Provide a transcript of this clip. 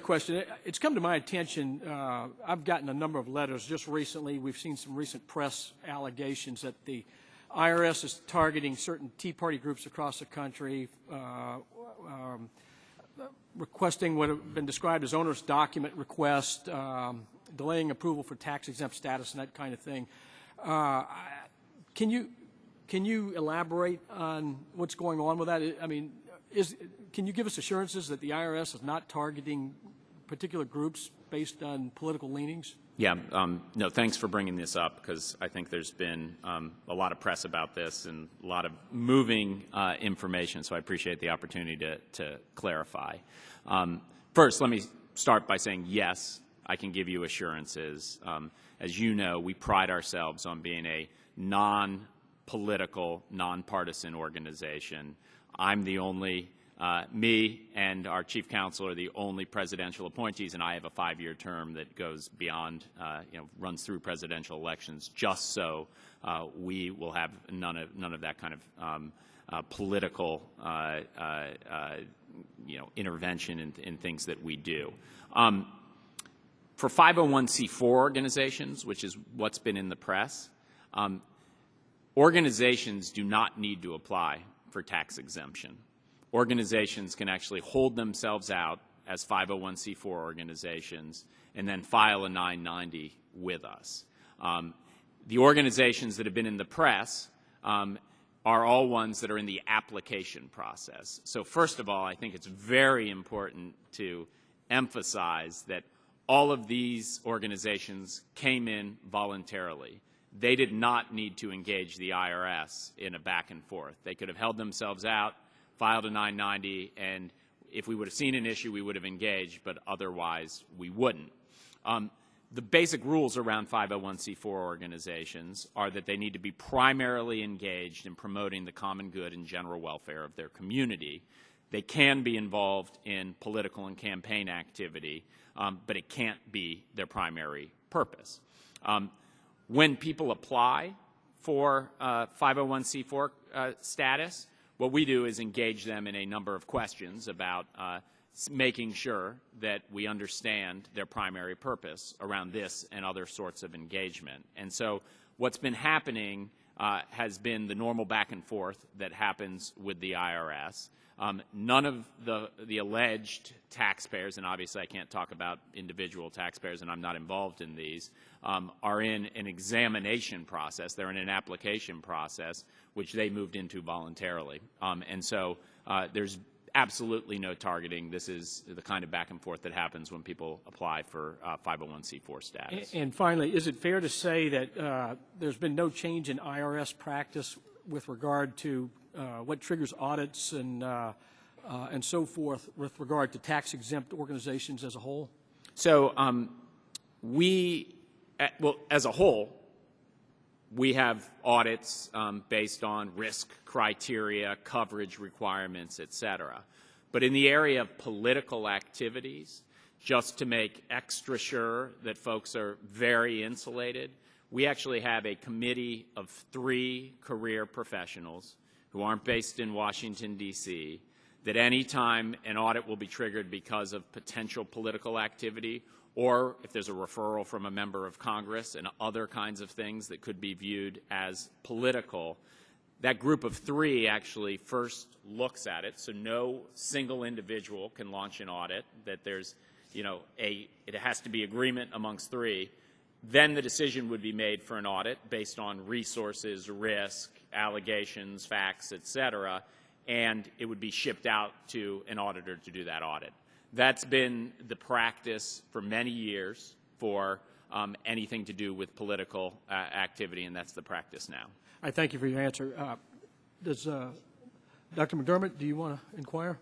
Question. It's come to my attention, I've gotten a number of letters just recently. We've seen some recent press allegations that the IRS is targeting certain Tea Party groups across the country, requesting what have been described as onerous document request, delaying approval for tax-exempt status and that kind of thing. Can you elaborate on what's going on with that? I mean, can you give us assurances that the IRS is not targeting particular groups based on political leanings? Yeah, no, thanks for bringing this up, because I think there's been a lot of press about this and a lot of moving information, so I appreciate the opportunity to clarify. First, let me start by saying, yes, I can give you assurances. As you know, we pride ourselves on being a non-political, nonpartisan organization. I'm the only, me and our chief counsel are the only presidential appointees, and I have a 5-year term that goes beyond, runs through presidential elections, just so we will have none of that kind of political, intervention in things that we do. For 501c4 organizations, which is what's been in the press, organizations do not need to apply for tax exemption. Organizations can actually hold themselves out as 501c4 organizations and then file a 990 with us. The organizations that have been in the press are all ones that are in the application process. So first of all, I think it's very important to emphasize that all of these organizations came in voluntarily. They did not need to engage the IRS in a back and forth. They could have held themselves out, filed a 990, and if we would have seen an issue, we would have engaged, but otherwise we wouldn't. The basic rules around 501c4 organizations are that they need to be primarily engaged in promoting the common good and general welfare of their community. They can be involved in political and campaign activity, but it can't be their primary purpose. When people apply for 501c4 status, what we do is engage them in a number of questions about making sure that we understand their primary purpose around this and other sorts of engagement. And so what's been happening has been the normal back and forth that happens with the IRS. None of the alleged taxpayers, and obviously I can't talk about individual taxpayers and I'm not involved in these, are in an examination process. They're in an application process, which they moved into voluntarily. And so there's absolutely no targeting. This is the kind of back and forth that happens when people apply for 501c4 status. And finally, is it fair to say that there's been no change in IRS practice with regard to what triggers audits and so forth with regard to tax-exempt organizations as a whole? So as a whole, we have audits based on risk criteria, coverage requirements, et cetera. But in the area of political activities, just to make extra sure that folks are very insulated, we actually have a committee of 3 career professionals who aren't based in Washington, D.C., that any time an audit will be triggered because of potential political activity, or if there's a referral from a member of Congress and other kinds of things that could be viewed as political, that group of 3 actually first looks at it. So no single individual can launch an audit, that there's, it has to be agreement amongst 3. Then the decision would be made for an audit based on resources, risk, allegations, facts, et cetera, and it would be shipped out to an auditor to do that audit. That's been the practice for many years for anything to do with political activity, and that's the practice now. I thank you for your answer. Does Dr. McDermott, do you want to inquire?